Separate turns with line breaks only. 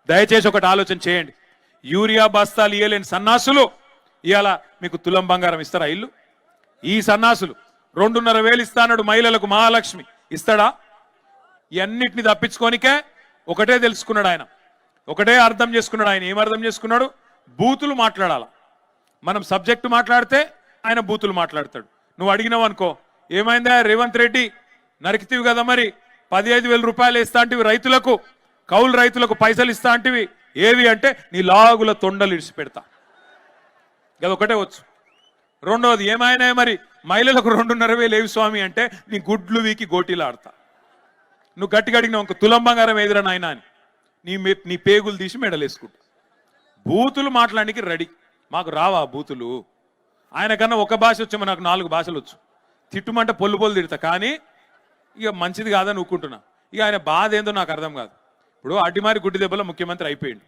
దయచేసి ఒకటి ఆలోచన చేయండి. యూరియా బస్తాలు ఇయ్యలేని సన్నాసులు ఇవాళ మీకు తులం బంగారం ఇస్తారా? ఇల్లు ఈ సన్నాసులు 2,500 ఇస్తాడు మహిళలకు మహాలక్ష్మి ఇస్తాడా? ఇవన్నిటిని తప్పించుకోనికే ఒకటే తెలుసుకున్నాడు ఆయన, ఒకటే అర్థం చేసుకున్నాడు. ఆయన ఏం అర్థం చేసుకున్నాడు? బూతులు మాట్లాడాల. మనం సబ్జెక్టు మాట్లాడితే ఆయన బూతులు మాట్లాడతాడు. నువ్వు అడిగినావు అనుకో, ఏమైందా రేవంత్ రెడ్డి నరికితివి కదా, మరి 15,000 రూపాయలు ఇస్తా అంటివి రైతులకు, కౌలు రైతులకు పైసలు ఇస్తా అంటివి ఏవి అంటే నీ లాగుల తొండలు ఇడిచి పెడతా. ఒకటే వచ్చు. రెండోది ఏమైనా మరి మహిళలకు 2,500 ఏవి స్వామి అంటే నీ గుడ్లు వీకి గోటీలు ఆడతా. నువ్వు గట్టిగా అడిగినావు ఒక తులం బంగారం ఎదురా నాయన అని నీ పేగులు తీసి మెడలేసుకుంటా. బూతులు మాట్లాడానికి రెడీ. మాకు రావా బూతులు? ఆయన కన్నా ఒక భాష వచ్చేమో, నాకు 4 భాషలు వచ్చు. తిట్టుమంటే పొల్లు పొల్లు తిడతా, కానీ ఇక మంచిది కాదని ఊరుకుంటున్నా. ఇక ఆయన బాధ ఏందో నాకు అర్థం కాదు. ఇప్పుడు అడ్డిమారి గుడ్డి దెబ్బలో ముఖ్యమంత్రి అయిపోయింది.